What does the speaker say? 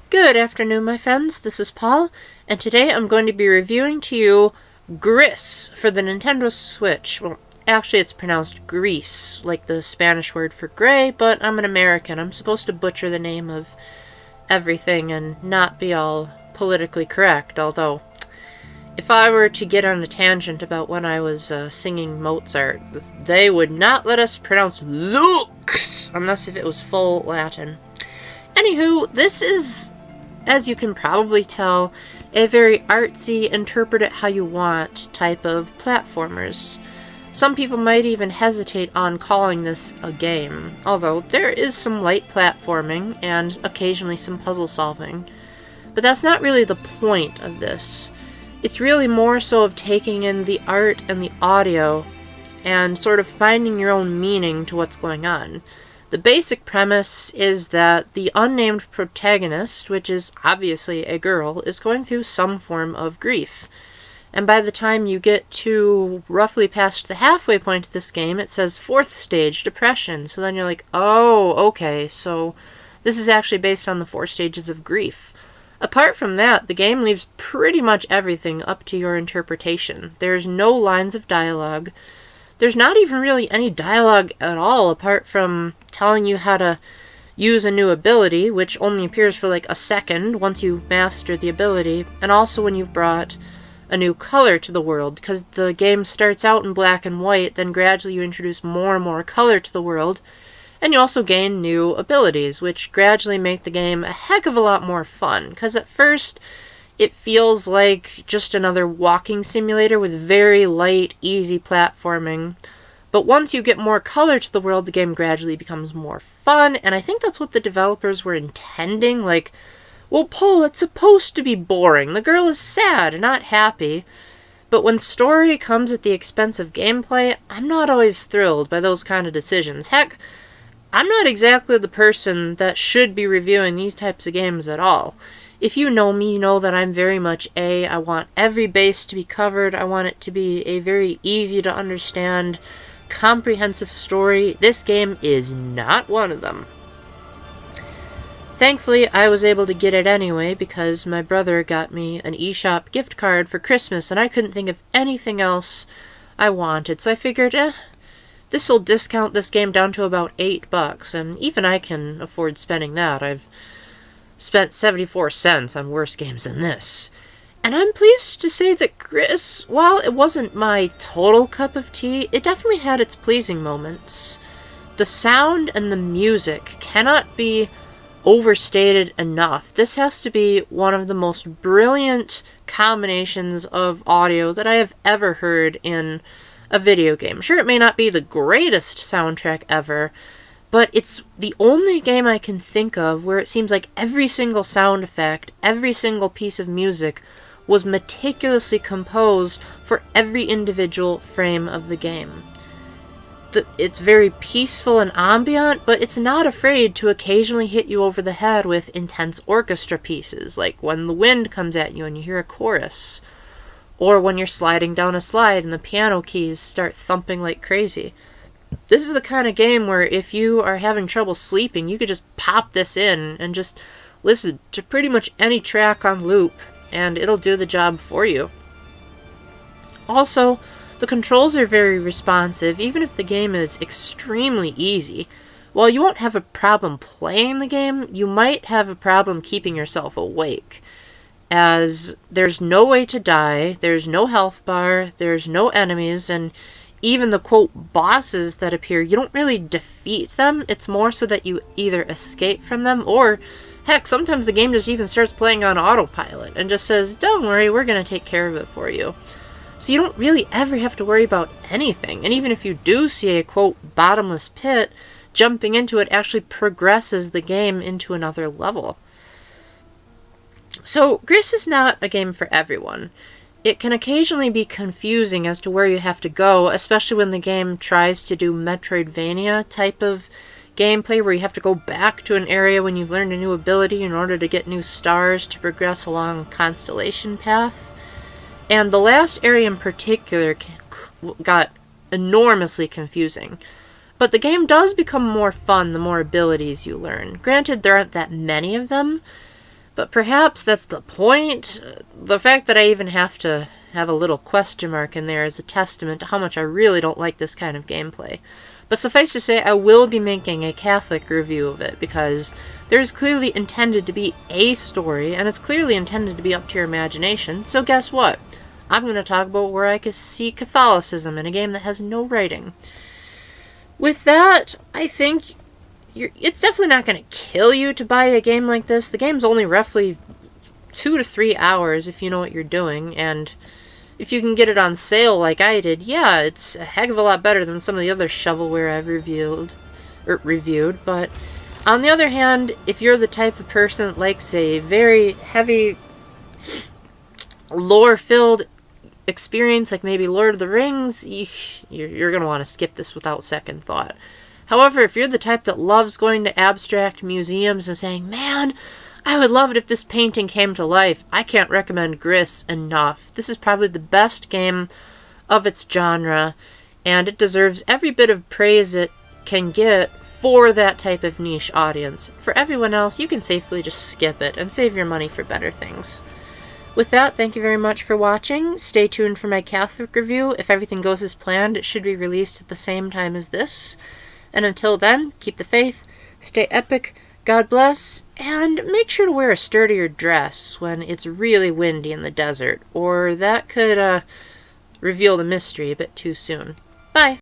Good afternoon, my friends. This is Paul, and today I'm going to be reviewing to you Gris for the Nintendo Switch. Well, actually it's pronounced Gris, like the Spanish word for gray, but I'm an American. I'm supposed to butcher the name of everything and not be all politically correct, although if I were to get on a tangent about when I was singing Mozart, they would not let us pronounce Lux unless if it was full Latin. Anywho, this is, as you can probably tell, a very artsy, interpret it how you want type of platformers. Some people might even hesitate on calling this a game, although there is some light platforming and occasionally some puzzle solving. But that's not really the point of this. It's really more so of taking in the art and the audio and sort of finding your own meaning to what's going on. The basic premise is that the unnamed protagonist, which is obviously a girl, is going through some form of grief. And by the time you get to roughly past the halfway point of this game, it says 4th stage, depression. So then you're like, oh, okay, so this is actually based on the 4 stages of grief. Apart from that, the game leaves pretty much everything up to your interpretation. There's no lines of dialogue. There's not even really any dialogue at all, apart from telling you how to use a new ability, which only appears for like a second once you master the ability, and also when you've brought a new color to the world, because the game starts out in black and white, then gradually you introduce more and more color to the world, and you also gain new abilities, which gradually make the game a heck of a lot more fun, because at first it feels like just another walking simulator with very light, easy platforming. But once you get more color to the world, the game gradually becomes more fun, and I think that's what the developers were intending. Like, well, Paul, it's supposed to be boring. The girl is sad and not happy. But when story comes at the expense of gameplay, I'm not always thrilled by those kind of decisions. Heck, I'm not exactly the person that should be reviewing these types of games at all. If you know me, you know that I'm very much I want every base to be covered. I want it to be a very easy to understand, comprehensive story. This game is not one of them. Thankfully, I was able to get it anyway because my brother got me an eShop gift card for Christmas and I couldn't think of anything else I wanted. So I figured, this'll discount this game down to about $8, and even I can afford spending that. I've spent 74 cents on worse games than this. And I'm pleased to say that Gris, while it wasn't my total cup of tea, it definitely had its pleasing moments. The sound and the music cannot be overstated enough. This has to be one of the most brilliant combinations of audio that I have ever heard in a video game. Sure, it may not be the greatest soundtrack ever, but it's the only game I can think of where it seems like every single sound effect, every single piece of music was meticulously composed for every individual frame of the game. It's very peaceful and ambient, but it's not afraid to occasionally hit you over the head with intense orchestra pieces, like when the wind comes at you and you hear a chorus, or when you're sliding down a slide and the piano keys start thumping like crazy. This is the kind of game where if you are having trouble sleeping, you could just pop this in and just listen to pretty much any track on loop, and it'll do the job for you. Also, the controls are very responsive, even if the game is extremely easy. While you won't have a problem playing the game, you might have a problem keeping yourself awake, as there's no way to die, there's no health bar, there's no enemies, and even the, quote, bosses that appear, you don't really defeat them. It's more so that you either escape from them, or, heck, sometimes the game just even starts playing on autopilot and just says, don't worry, we're going to take care of it for you. So you don't really ever have to worry about anything. And even if you do see a, quote, bottomless pit, jumping into it actually progresses the game into another level. So, Gris is not a game for everyone. It can occasionally be confusing as to where you have to go, especially when the game tries to do Metroidvania type of gameplay where you have to go back to an area when you've learned a new ability in order to get new stars to progress along constellation path. And the last area in particular got enormously confusing. But the game does become more fun the more abilities you learn. Granted, there aren't that many of them, But perhaps that's the point. The fact that I even have to have a little question mark in there is a testament to how much I really don't like this kind of gameplay. But suffice to say, I will be making a Catholic review of it, because there's clearly intended to be a story, and it's clearly intended to be up to your imagination, so guess what? I'm going to talk about where I can see Catholicism in a game that has no writing. With that, I think it's definitely not going to kill you to buy a game like this. The game's only roughly 2 to 3 hours if you know what you're doing, and if you can get it on sale like I did, yeah, it's a heck of a lot better than some of the other shovelware I've reviewed. But on the other hand, if you're the type of person that likes a very heavy, lore-filled experience, like maybe Lord of the Rings, you're going to want to skip this without second thought. However, if you're the type that loves going to abstract museums and saying, man, I would love it if this painting came to life, I can't recommend Gris enough. This is probably the best game of its genre, and it deserves every bit of praise it can get for that type of niche audience. For everyone else, you can safely just skip it and save your money for better things. With that, thank you very much for watching. Stay tuned for my Catholic review. If everything goes as planned, it should be released at the same time as this. And until then, keep the faith, stay epic, God bless, and make sure to wear a sturdier dress when it's really windy in the desert, or that could reveal the mystery a bit too soon. Bye!